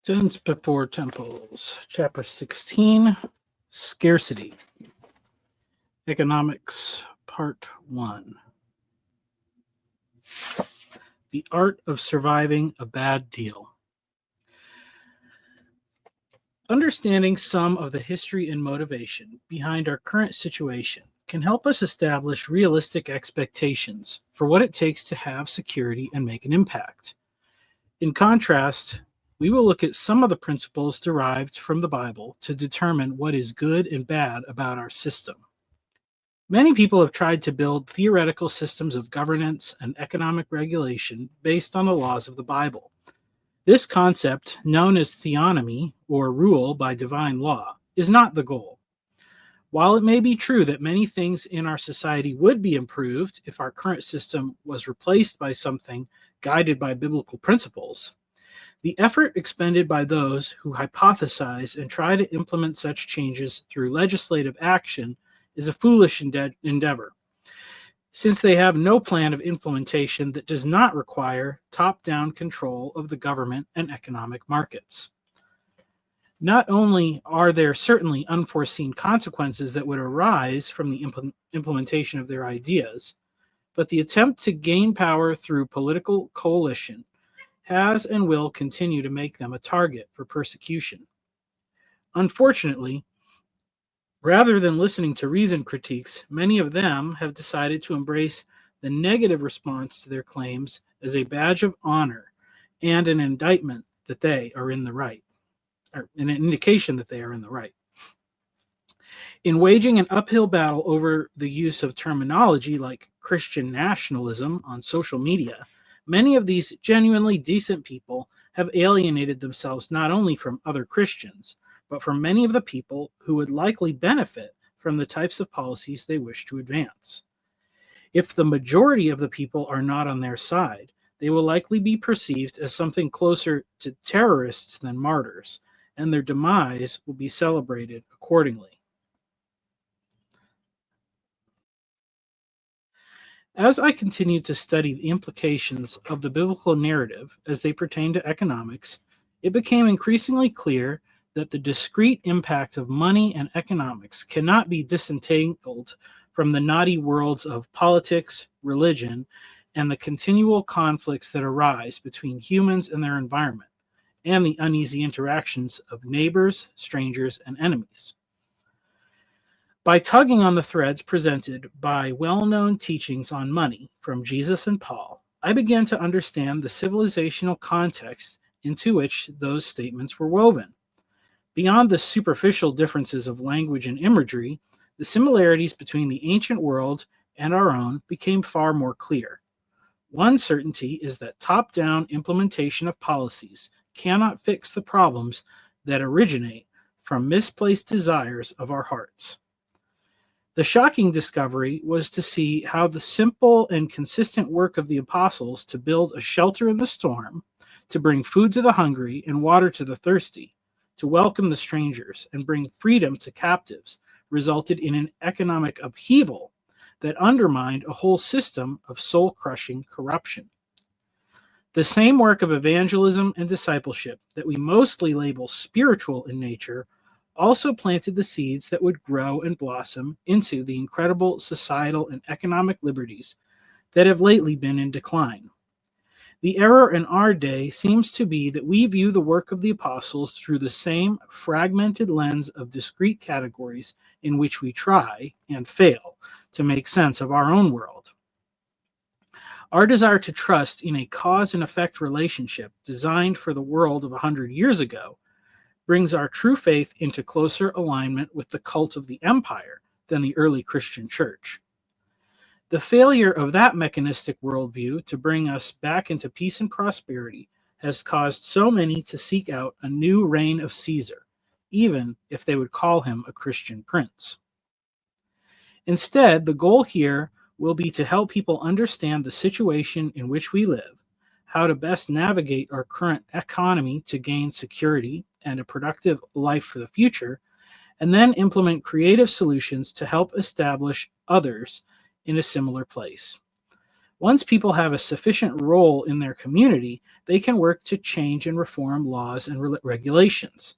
Tens Before Temples, Chapter 16, Scarcity, Economics, Part 1. The Art of Surviving a Bad Deal. Understanding some of the history and motivation behind our current situation can help us establish realistic expectations for what it takes to have security and make an impact. In contrast, we will look at some of the principles derived from the Bible to determine what is good and bad about our system. Many people have tried to build theoretical systems of governance and economic regulation based on the laws of the Bible. This concept, known as theonomy, or rule by divine law, is not the goal. While it may be true that many things in our society would be improved if our current system was replaced by something guided by biblical principles, the effort expended by those who hypothesize and try to implement such changes through legislative action is a foolish endeavor, since they have no plan of implementation that does not require top-down control of the government and economic markets. Not only are there certainly unforeseen consequences that would arise from the implementation of their ideas, but the attempt to gain power through political coalition has and will continue to make them a target for persecution. Unfortunately, rather than listening to reasoned critiques, many of them have decided to embrace the negative response to their claims as a badge of honor and an indictment that they are in the right, or an indication that they are in the right. In waging an uphill battle over the use of terminology like Christian nationalism on social media, many of these genuinely decent people have alienated themselves not only from other Christians, but from many of the people who would likely benefit from the types of policies they wish to advance. If the majority of the people are not on their side, they will likely be perceived as something closer to terrorists than martyrs, and their demise will be celebrated accordingly. As I continued to study the implications of the biblical narrative as they pertain to economics, it became increasingly clear that the discrete impacts of money and economics cannot be disentangled from the knotty worlds of politics, religion, and the continual conflicts that arise between humans and their environment, and the uneasy interactions of neighbors, strangers, and enemies. By tugging on the threads presented by well-known teachings on money from Jesus and Paul, I began to understand the civilizational context into which those statements were woven. Beyond the superficial differences of language and imagery, the similarities between the ancient world and our own became far more clear. One certainty is that top-down implementation of policies cannot fix the problems that originate from misplaced desires of our hearts. The shocking discovery was to see how the simple and consistent work of the apostles to build a shelter in the storm, to bring food to the hungry and water to the thirsty, to welcome the strangers and bring freedom to captives, resulted in an economic upheaval that undermined a whole system of soul-crushing corruption. The same work of evangelism and discipleship that we mostly label spiritual in nature also planted the seeds that would grow and blossom into the incredible societal and economic liberties that have lately been in decline. The error in our day seems to be that we view the work of the apostles through the same fragmented lens of discrete categories in which we try and fail to make sense of our own world. Our desire to trust in a cause and effect relationship designed for the world of 100 years ago brings our true faith into closer alignment with the cult of the empire than the early Christian church. The failure of that mechanistic worldview to bring us back into peace and prosperity has caused so many to seek out a new reign of Caesar, even if they would call him a Christian prince. Instead, the goal here will be to help people understand the situation in which we live, how to best navigate our current economy to gain security and a productive life for the future, and then implement creative solutions to help establish others in a similar place. Once people have a sufficient role in their community, they can work to change and reform laws and regulations.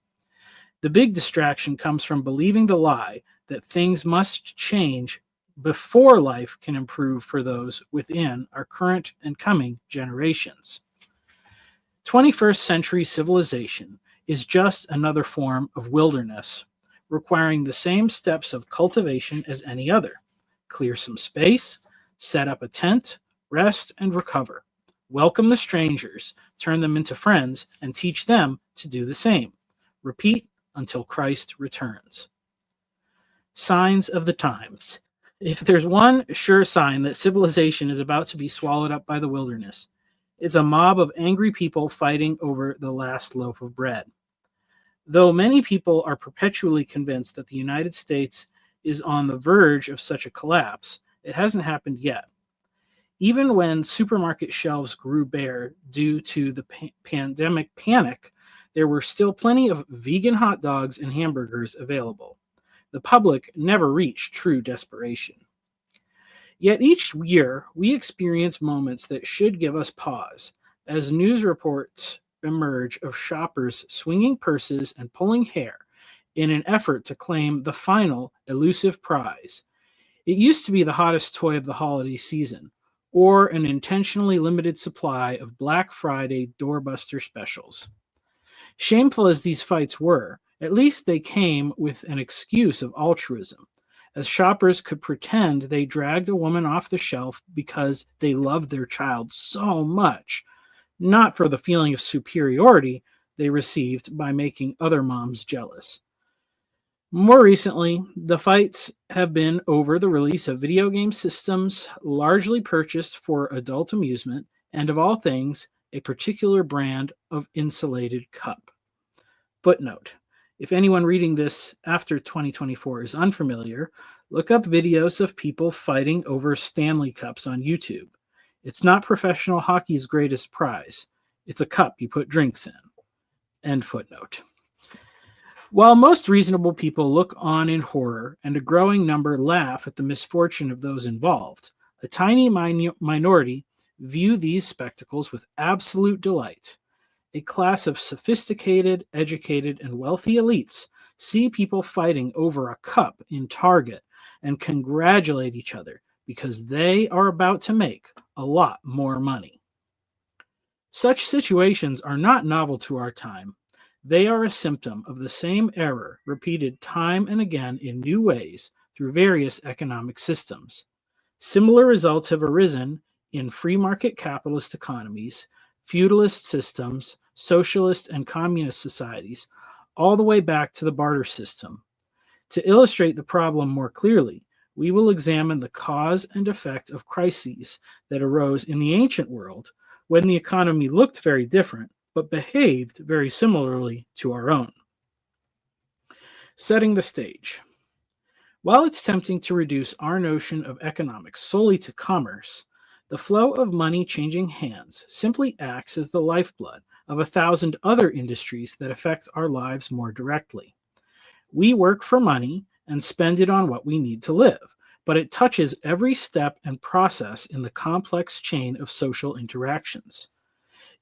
The big distraction comes from believing the lie that things must change before life can improve for those within our current and coming generations. 21st century civilization is just another form of wilderness, requiring the same steps of cultivation as any other. Clear some space, set up a tent, rest and recover. Welcome the strangers, turn them into friends, and teach them to do the same. Repeat until Christ returns. Signs of the times. If there's one sure sign that civilization is about to be swallowed up by the wilderness, it's a mob of angry people fighting over the last loaf of bread. Though many people are perpetually convinced that the United States is on the verge of such a collapse, it hasn't happened yet. Even when supermarket shelves grew bare due to the pandemic panic, there were still plenty of vegan hot dogs and hamburgers available. The public never reached true desperation. Yet each year, we experience moments that should give us pause, as news reports emerge of shoppers swinging purses and pulling hair in an effort to claim the final elusive prize. It used to be the hottest toy of the holiday season, or an intentionally limited supply of Black Friday doorbuster specials. Shameful as these fights were, at least they came with an excuse of altruism, as shoppers could pretend they dragged a woman off the shelf because they loved their child so much, not for the feeling of superiority they received by making other moms jealous. More recently, the fights have been over the release of video game systems largely purchased for adult amusement, and of all things, a particular brand of insulated cup. Footnote: if anyone reading this after 2024 is unfamiliar, look up videos of people fighting over Stanley Cups on YouTube. It's not professional hockey's greatest prize. It's a cup you put drinks in. End footnote. While most reasonable people look on in horror and a growing number laugh at the misfortune of those involved, a tiny minority view these spectacles with absolute delight. A class of sophisticated, educated, and wealthy elites see people fighting over a cup in Target and congratulate each other because they are about to make a lot more money. Such situations are not novel to our time. They are a symptom of the same error repeated time and again in new ways through various economic systems. Similar results have arisen in free market capitalist economies, feudalist systems, socialist and communist societies, all the way back to the barter system. To illustrate the problem more clearly, we will examine the cause and effect of crises that arose in the ancient world when the economy looked very different, but behaved very similarly to our own. Setting the stage. While it's tempting to reduce our notion of economics solely to commerce, the flow of money changing hands simply acts as the lifeblood of 1,000 other industries that affect our lives more directly. We work for money and spend it on what we need to live, but it touches every step and process in the complex chain of social interactions.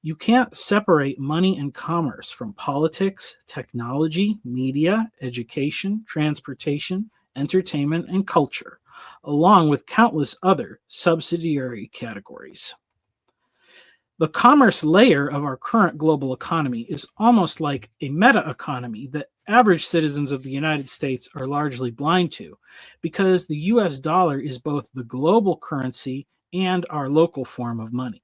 You can't separate money and commerce from politics, technology, media, education, transportation, entertainment, and culture, along with countless other subsidiary categories. The commerce layer of our current global economy is almost like a meta-economy that average citizens of the United States are largely blind to, because the US dollar is both the global currency and our local form of money.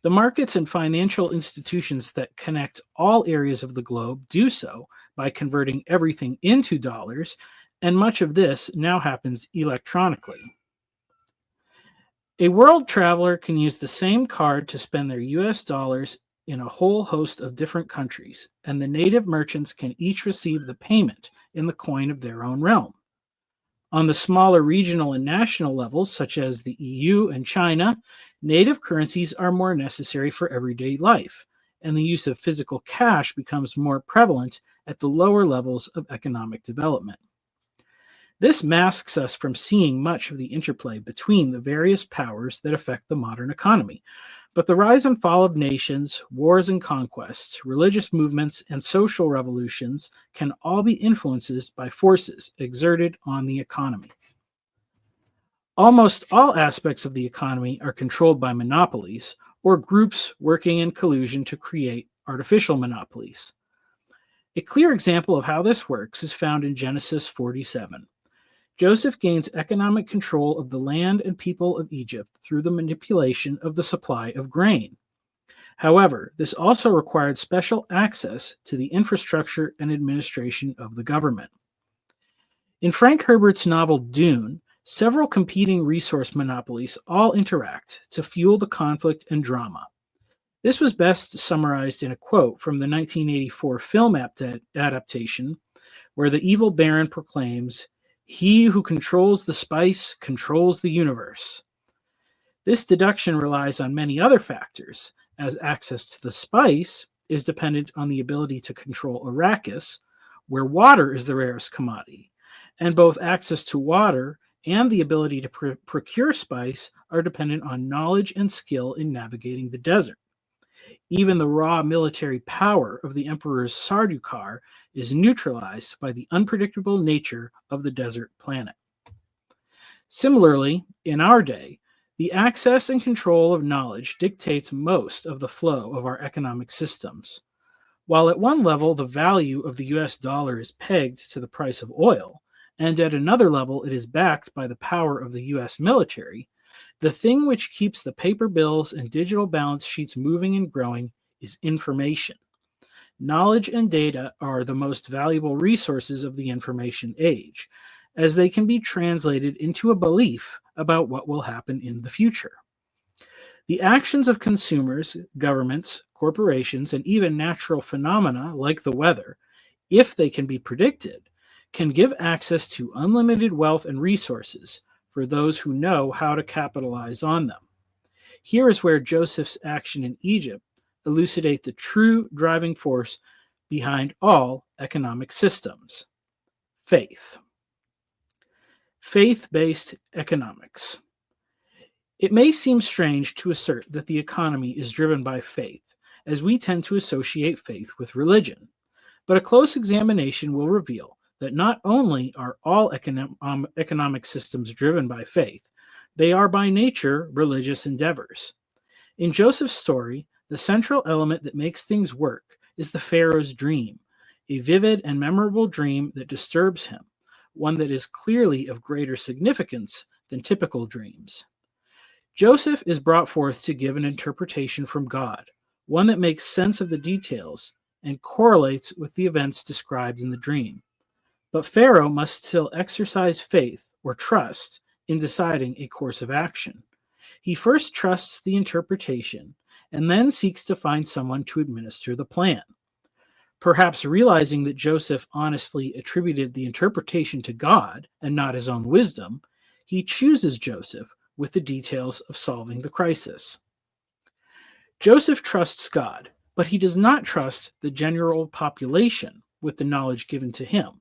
The markets and financial institutions that connect all areas of the globe do so by converting everything into dollars, and much of this now happens electronically. A world traveler can use the same card to spend their US dollars in a whole host of different countries, and the native merchants can each receive the payment in the coin of their own realm. On the smaller regional and national levels, such as the EU and China, native currencies are more necessary for everyday life, and the use of physical cash becomes more prevalent at the lower levels of economic development. This masks us from seeing much of the interplay between the various powers that affect the modern economy. But the rise and fall of nations, wars and conquests, religious movements, and social revolutions can all be influenced by forces exerted on the economy. Almost all aspects of the economy are controlled by monopolies or groups working in collusion to create artificial monopolies. A clear example of how this works is found in Genesis 47. Joseph gains economic control of the land and people of Egypt through the manipulation of the supply of grain. However, this also required special access to the infrastructure and administration of the government. In Frank Herbert's novel Dune, several competing resource monopolies all interact to fuel the conflict and drama. This was best summarized in a quote from the 1984 film adaptation, where the evil baron proclaims, "He who controls the spice controls the universe." This deduction relies on many other factors, as access to the spice is dependent on the ability to control Arrakis, where water is the rarest commodity, and both access to water and the ability to procure spice are dependent on knowledge and skill in navigating the desert. Even the raw military power of the Emperor's Sardaukar is neutralized by the unpredictable nature of the desert planet. Similarly, in our day, the access and control of knowledge dictates most of the flow of our economic systems. While at one level the value of the US dollar is pegged to the price of oil, and at another level it is backed by the power of the US military, the thing which keeps the paper bills and digital balance sheets moving and growing is information. Knowledge and data are the most valuable resources of the information age, as they can be translated into a belief about what will happen in the future. The actions of consumers, governments, corporations, and even natural phenomena like the weather, if they can be predicted, can give access to unlimited wealth and resources for those who know how to capitalize on them. Here is where Joseph's action in Egypt elucidate the true driving force behind all economic systems: faith. Faith-based economics. It may seem strange to assert that the economy is driven by faith, as we tend to associate faith with religion. But a close examination will reveal that not only are all economic systems driven by faith, they are by nature religious endeavors. In Joseph's story, the central element that makes things work is the Pharaoh's dream, a vivid and memorable dream that disturbs him, one that is clearly of greater significance than typical dreams. Joseph is brought forth to give an interpretation from God, one that makes sense of the details and correlates with the events described in the dream. But Pharaoh must still exercise faith or trust in deciding a course of action. He first trusts the interpretation and then seeks to find someone to administer the plan. Perhaps realizing that Joseph honestly attributed the interpretation to God and not his own wisdom, he chooses Joseph with the details of solving the crisis. Joseph trusts God, but he does not trust the general population with the knowledge given to him.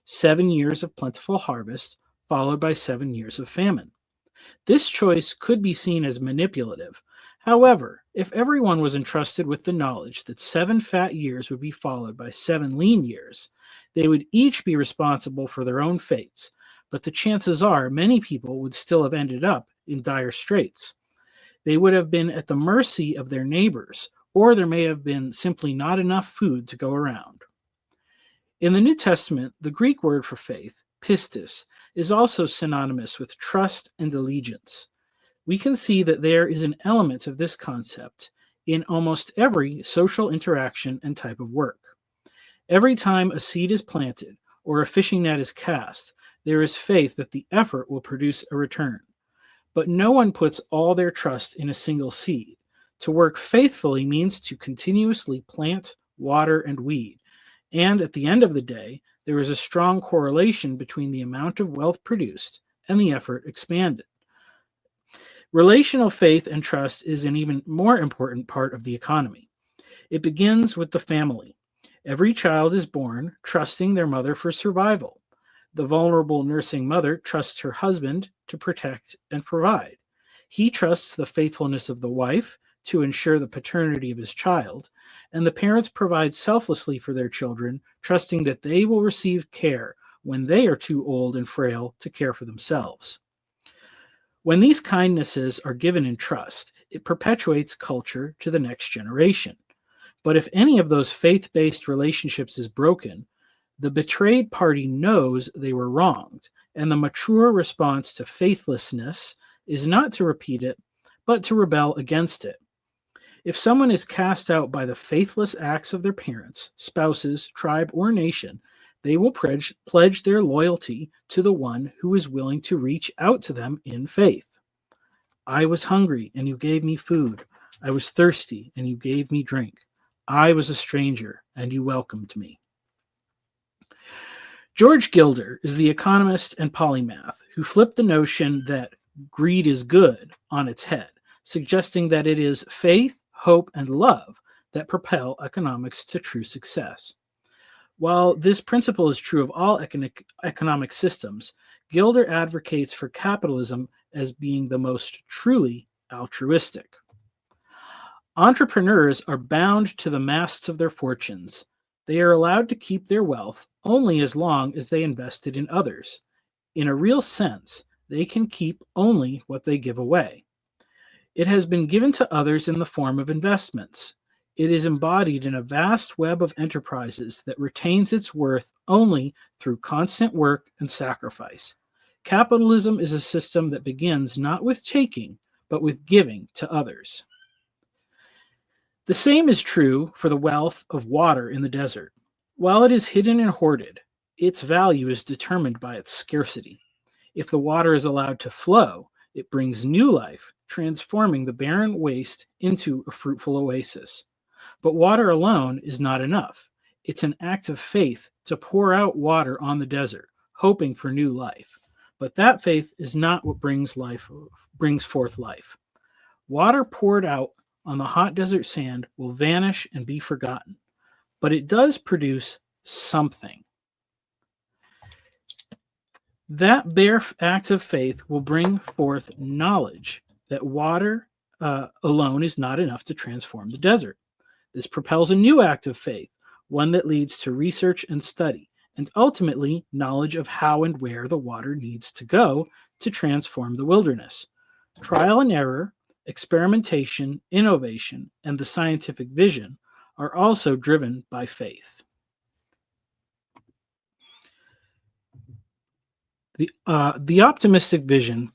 7 years of plentiful harvest, followed by 7 years of famine. This choice could be seen as manipulative. However, if everyone was entrusted with the knowledge that 7 fat years would be followed by 7 lean years, they would each be responsible for their own fates, but the chances are many people would still have ended up in dire straits. They would have been at the mercy of their neighbors, or there may have been simply not enough food to go around. In the New Testament, the Greek word for faith, pistis, is also synonymous with trust and allegiance. We can see that there is an element of this concept in almost every social interaction and type of work. Every time a seed is planted or a fishing net is cast, there is faith that the effort will produce a return. But no one puts all their trust in a single seed. To work faithfully means to continuously plant, water, and weed. And at the end of the day, there is a strong correlation between the amount of wealth produced and the effort expended. Relational faith and trust is an even more important part of the economy. It begins with the family. Every child is born trusting their mother for survival. The vulnerable nursing mother trusts her husband to protect and provide. He trusts the faithfulness of the wife to ensure the paternity of his child, and the parents provide selflessly for their children, trusting that they will receive care when they are too old and frail to care for themselves. When these kindnesses are given in trust, it perpetuates culture to the next generation. But if any of those faith-based relationships is broken, the betrayed party knows they were wronged, and the mature response to faithlessness is not to repeat it, but to rebel against it. If someone is cast out by the faithless acts of their parents, spouses, tribe, or nation, they will pledge their loyalty to the one who is willing to reach out to them in faith. I was hungry, and you gave me food. I was thirsty, and you gave me drink. I was a stranger, and you welcomed me. George Gilder is the economist and polymath who flipped the notion that greed is good on its head, suggesting that it is faith, hope, and love that propel economics to true success. While this principle is true of all economic systems, Gilder advocates for capitalism as being the most truly altruistic. Entrepreneurs are bound to the masts of their fortunes. They are allowed to keep their wealth only as long as they invested in others. In a real sense, they can keep only what they give away. It has been given to others in the form of investments. It is embodied in a vast web of enterprises that retains its worth only through constant work and sacrifice. Capitalism is a system that begins not with taking, but with giving to others. The same is true for the wealth of water in the desert. While it is hidden and hoarded, its value is determined by its scarcity. If the water is allowed to flow, it brings new life, transforming the barren waste into a fruitful oasis. But water alone is not enough. It's an act of faith to pour out water on the desert, hoping for new life. But that faith is not what brings forth life. Water poured out on the hot desert sand will vanish and be forgotten, but it does produce something. That bare act of faith will bring forth knowledge that water alone is not enough to transform the desert. This propels a new act of faith, one that leads to research and study, and ultimately knowledge of how and where the water needs to go to transform the wilderness. Trial and error, experimentation, innovation, and the scientific vision are also driven by faith. The optimistic vision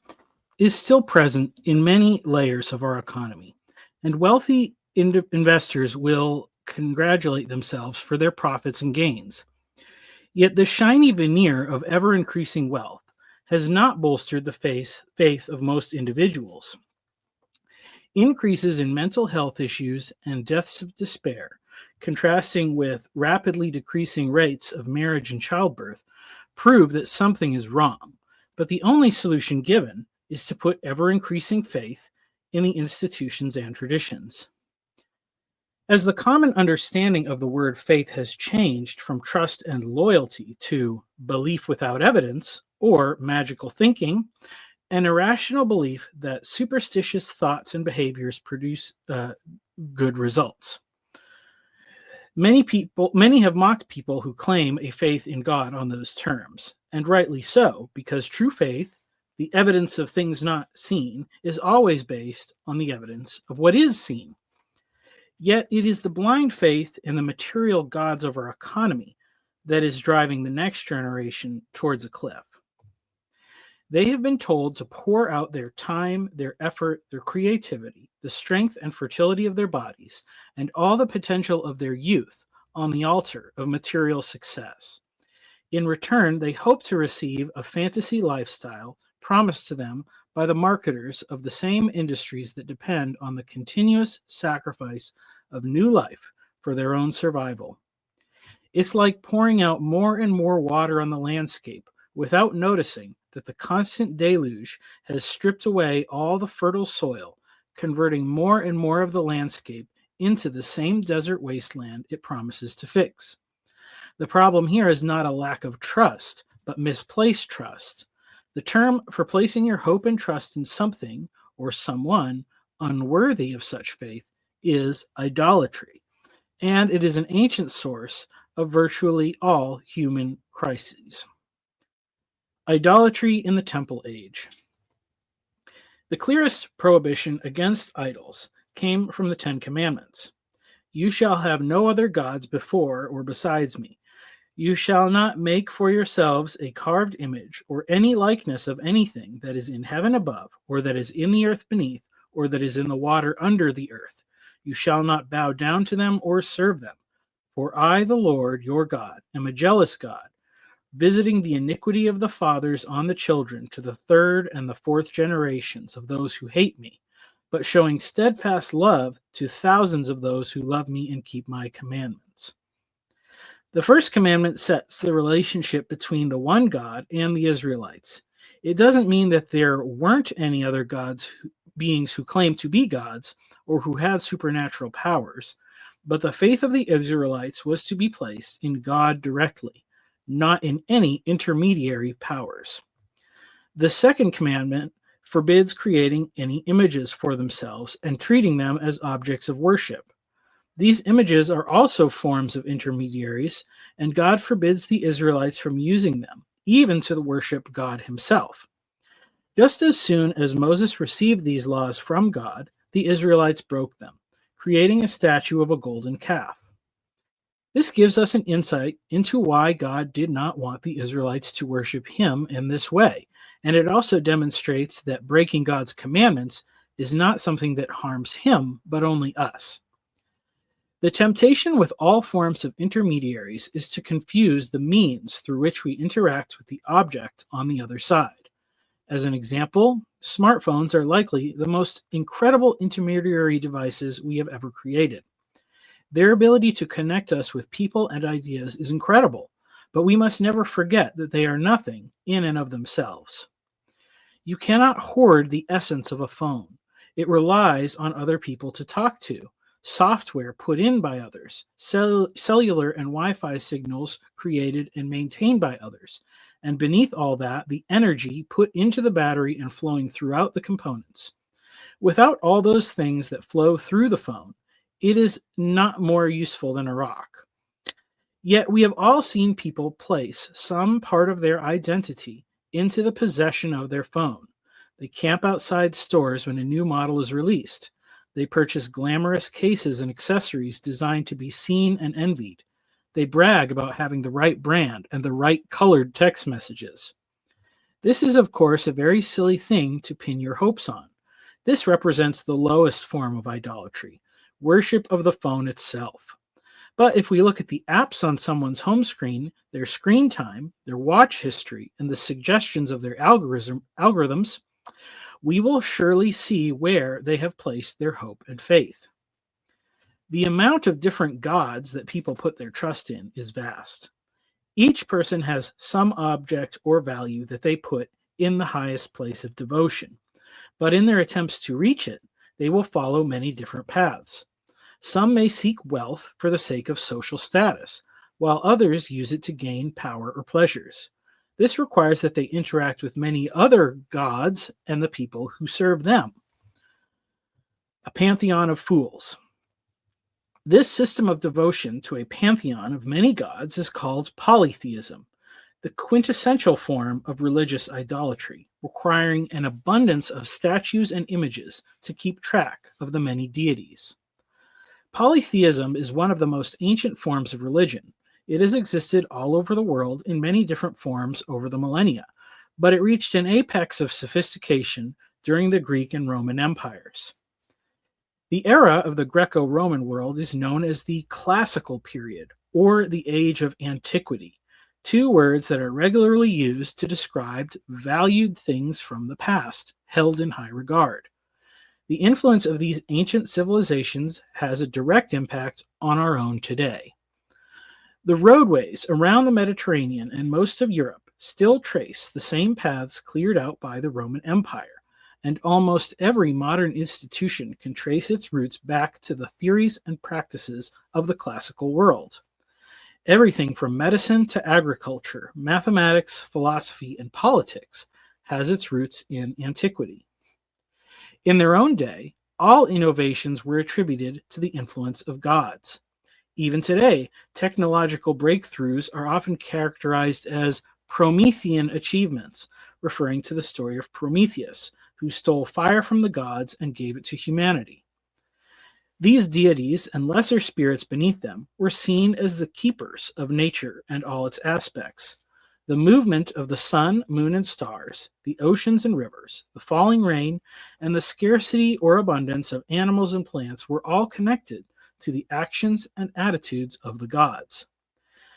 is still present in many layers of our economy, and wealthy investors will congratulate themselves for their profits and gains. Yet the shiny veneer of ever-increasing wealth has not bolstered the faith of most individuals. Increases in mental health issues and deaths of despair, contrasting with rapidly decreasing rates of marriage and childbirth, prove that something is wrong, but the only solution given is to put ever-increasing faith in the institutions and traditions. As the common understanding of the word faith has changed from trust and loyalty to belief without evidence or magical thinking, an irrational belief that superstitious thoughts and behaviors produce good results. Many have mocked people who claim a faith in God on those terms, and rightly so, because true faith, the evidence of things not seen, is always based on the evidence of what is seen. Yet it is the blind faith in the material gods of our economy that is driving the next generation towards a cliff. They have been told to pour out their time, their effort, their creativity, the strength and fertility of their bodies, and all the potential of their youth on the altar of material success. In return, they hope to receive a fantasy lifestyle promised to them by the marketers of the same industries that depend on the continuous sacrifice of new life for their own survival. It's like pouring out more and more water on the landscape without noticing that the constant deluge has stripped away all the fertile soil, converting more and more of the landscape into the same desert wasteland it promises to fix. The problem here is not a lack of trust, but misplaced trust. The term for placing your hope and trust in something or someone unworthy of such faith is idolatry, and it is an ancient source of virtually all human crises. Idolatry in the Temple Age. The clearest prohibition against idols came from the Ten Commandments. You shall have no other gods before or besides me. You shall not make for yourselves a carved image or any likeness of anything that is in heaven above, or that is in the earth beneath, or that is in the water under the earth. You shall not bow down to them or serve them. For I, the Lord your God, am a jealous God, visiting the iniquity of the fathers on the children to the third and the fourth generations of those who hate me, but showing steadfast love to thousands of those who love me and keep my commandments. The first commandment sets the relationship between the one God and the Israelites. It doesn't mean that there weren't any other beings who claimed to be gods or who had supernatural powers, but the faith of the Israelites was to be placed in God directly, not in any intermediary powers. The second commandment forbids creating any images for themselves and treating them as objects of worship. These images are also forms of intermediaries, and God forbids the Israelites from using them, even to worship God himself. Just as soon as Moses received these laws from God, the Israelites broke them, creating a statue of a golden calf. This gives us an insight into why God did not want the Israelites to worship him in this way, and it also demonstrates that breaking God's commandments is not something that harms him, but only us. The temptation with all forms of intermediaries is to confuse the means through which we interact with the object on the other side. As an example, smartphones are likely the most incredible intermediary devices we have ever created. Their ability to connect us with people and ideas is incredible, but we must never forget that they are nothing in and of themselves. You cannot hoard the essence of a phone. It relies on other people to talk to, software put in by others, cellular and Wi-Fi signals created and maintained by others, and beneath all that, the energy put into the battery and flowing throughout the components. Without all those things that flow through the phone, it is not more useful than a rock. Yet we have all seen people place some part of their identity into the possession of their phone. They camp outside stores when a new model is released. They purchase glamorous cases and accessories designed to be seen and envied. They brag about having the right brand and the right colored text messages. This is, of course, a very silly thing to pin your hopes on. This represents the lowest form of idolatry, worship of the phone itself. But if we look at the apps on someone's home screen, their screen time, their watch history, and the suggestions of their algorithms, we will surely see where they have placed their hope and faith. The amount of different gods that people put their trust in is vast. Each person has some object or value that they put in the highest place of devotion, but in their attempts to reach it, they will follow many different paths. Some may seek wealth for the sake of social status, while others use it to gain power or pleasures. This requires that they interact with many other gods and the people who serve them. A pantheon of fools. This system of devotion to a pantheon of many gods is called polytheism, the quintessential form of religious idolatry, requiring an abundance of statues and images to keep track of the many deities. Polytheism is one of the most ancient forms of religion. It has existed all over the world in many different forms over the millennia, but it reached an apex of sophistication during the Greek and Roman empires. The era of the Greco-Roman world is known as the Classical period, or the Age of Antiquity, two words that are regularly used to describe valued things from the past, held in high regard. The influence of these ancient civilizations has a direct impact on our own today. The roadways around the Mediterranean and most of Europe still trace the same paths cleared out by the Roman Empire, and almost every modern institution can trace its roots back to the theories and practices of the classical world. Everything from medicine to agriculture, mathematics, philosophy, and politics has its roots in antiquity. In their own day, all innovations were attributed to the influence of gods. Even today, technological breakthroughs are often characterized as Promethean achievements, referring to the story of Prometheus, who stole fire from the gods and gave it to humanity. These deities and lesser spirits beneath them were seen as the keepers of nature and all its aspects. The movement of the sun, moon, and stars, the oceans and rivers, the falling rain, and the scarcity or abundance of animals and plants were all connected to the actions and attitudes of the gods.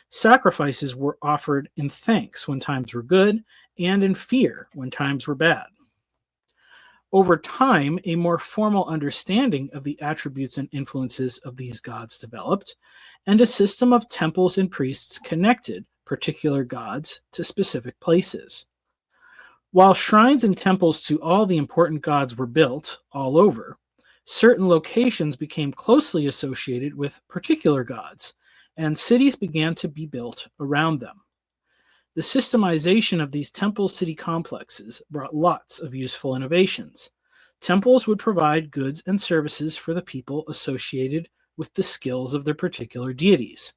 Sacrifices were offered in thanks when times were good and in fear when times were bad. Over time, a more formal understanding of the attributes and influences of these gods developed, and a system of temples and priests connected particular gods to specific places. While shrines and temples to all the important gods were built all over, certain locations became closely associated with particular gods, and cities began to be built around them. The systemization of these temple city complexes brought lots of useful innovations. Temples would provide goods and services for the people associated with the skills of their particular deities.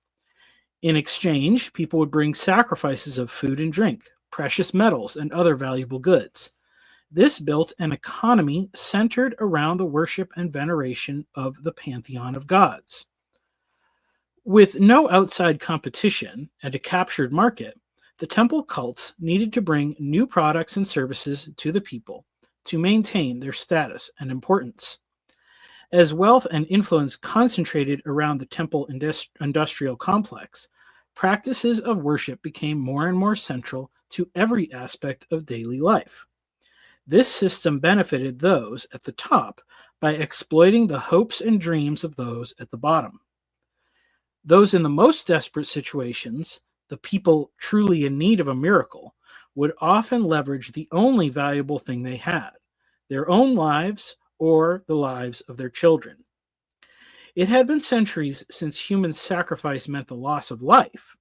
In exchange, people would bring sacrifices of food and drink, precious metals, and other valuable goods. This built an economy centered around the worship and veneration of the pantheon of gods. With no outside competition and a captured market, the temple cults needed to bring new products and services to the people to maintain their status and importance. As wealth and influence concentrated around the temple industrial complex, practices of worship became more and more central to every aspect of daily life. This system benefited those at the top by exploiting the hopes and dreams of those at the bottom. Those in the most desperate situations, the people truly in need of a miracle, would often leverage the only valuable thing they had, their own lives or the lives of their children. It had been centuries since human sacrifice meant the loss of life.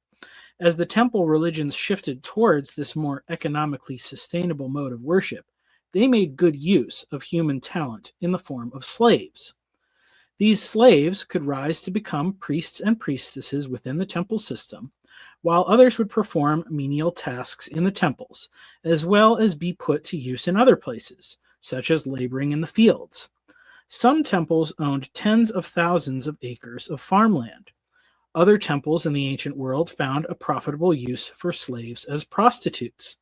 As the temple religions shifted towards this more economically sustainable mode of worship, they made good use of human talent in the form of slaves. These slaves could rise to become priests and priestesses within the temple system, while others would perform menial tasks in the temples, as well as be put to use in other places, such as laboring in the fields. Some temples owned tens of thousands of acres of farmland. Other temples in the ancient world found a profitable use for slaves as prostitutes.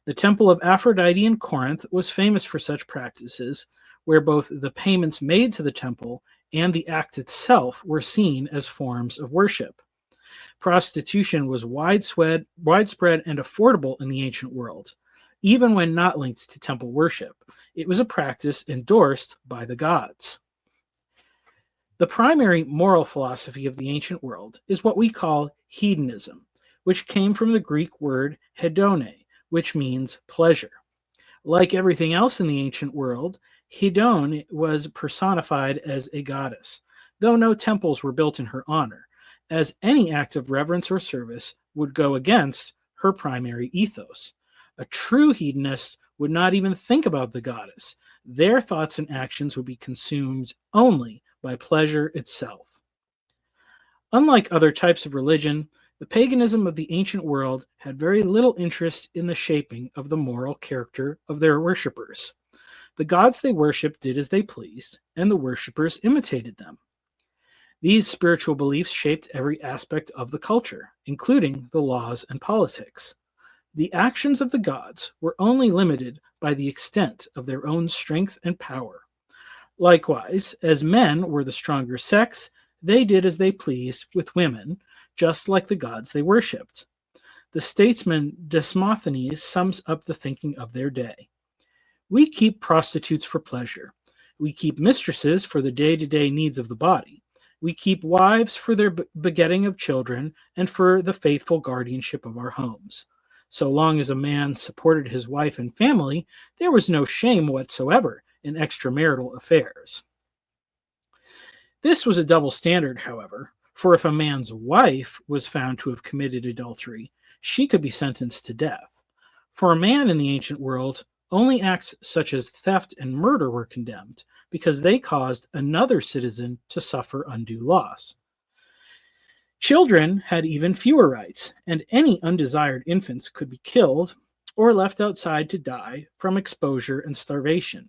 The temple of Aphrodite in Corinth was famous for such practices, where both the payments made to the temple and the act itself were seen as forms of worship. Prostitution was widespread and affordable in the ancient world. Even when not linked to temple worship, it was a practice endorsed by the gods. The primary moral philosophy of the ancient world is what we call hedonism, which came from the Greek word hedone, which means pleasure. Like everything else in the ancient world, Hedone was personified as a goddess, though no temples were built in her honor, as any act of reverence or service would go against her primary ethos. A true hedonist would not even think about the goddess. Their thoughts and actions would be consumed only by pleasure itself. Unlike other types of religion, the paganism of the ancient world had very little interest in the shaping of the moral character of their worshippers. The gods they worshipped did as they pleased, and the worshippers imitated them. These spiritual beliefs shaped every aspect of the culture, including the laws and politics. The actions of the gods were only limited by the extent of their own strength and power. Likewise, as men were the stronger sex, they did as they pleased with women, just like the gods they worshipped. The statesman Demosthenes sums up the thinking of their day. We keep prostitutes for pleasure. We keep mistresses for the day-to-day needs of the body. We keep wives for their begetting of children and for the faithful guardianship of our homes. So long as a man supported his wife and family, there was no shame whatsoever in extramarital affairs. This was a double standard, however, For if a man's wife was found to have committed adultery, she could be sentenced to death. For a man in the ancient world, only acts such as theft and murder were condemned, because they caused another citizen to suffer undue loss. Children had even fewer rights, and any undesired infants could be killed or left outside to die from exposure and starvation.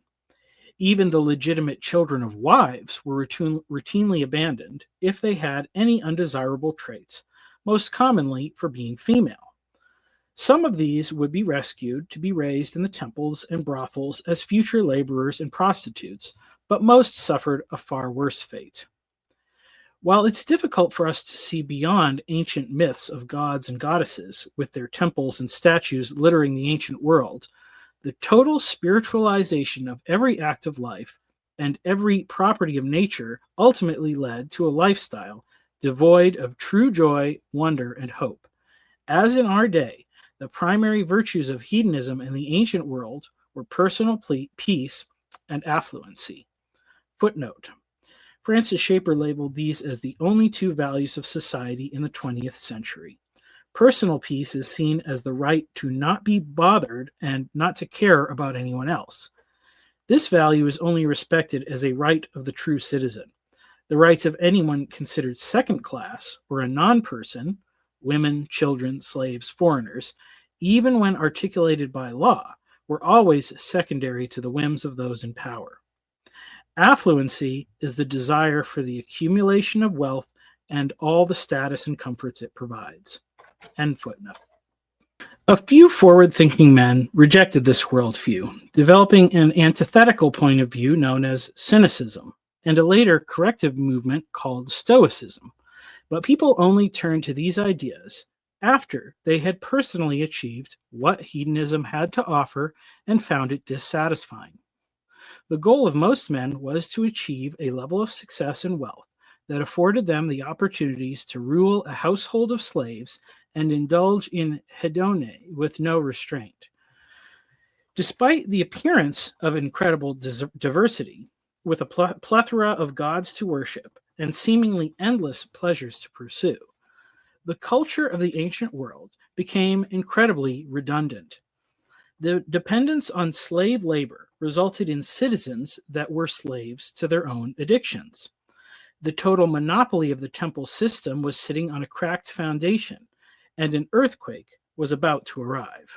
Even the legitimate children of wives were routinely abandoned if they had any undesirable traits, most commonly for being female. Some of these would be rescued to be raised in the temples and brothels as future laborers and prostitutes, but most suffered a far worse fate. While it's difficult for us to see beyond ancient myths of gods and goddesses, with their temples and statues littering the ancient world, the total spiritualization of every act of life and every property of nature ultimately led to a lifestyle devoid of true joy, wonder, and hope. As in our day, the primary virtues of hedonism in the ancient world were personal peace and affluency. Footnote: Francis Schaeffer labeled these as the only two values of society in the 20th century. Personal peace is seen as the right to not be bothered and not to care about anyone else. This value is only respected as a right of the true citizen. The rights of anyone considered second class or a non-person, women, children, slaves, foreigners, even when articulated by law, were always secondary to the whims of those in power. Affluency is the desire for the accumulation of wealth and all the status and comforts it provides. End footnote. A few forward-thinking men rejected this worldview, developing an antithetical point of view known as cynicism, and a later corrective movement called Stoicism. But people only turned to these ideas after they had personally achieved what hedonism had to offer and found it dissatisfying. The goal of most men was to achieve a level of success and wealth that afforded them the opportunities to rule a household of slaves and indulge in hedone with no restraint. Despite the appearance of incredible diversity, with a plethora of gods to worship and seemingly endless pleasures to pursue, the culture of the ancient world became incredibly redundant. The dependence on slave labor resulted in citizens that were slaves to their own addictions. The total monopoly of the temple system was sitting on a cracked foundation, and an earthquake was about to arrive.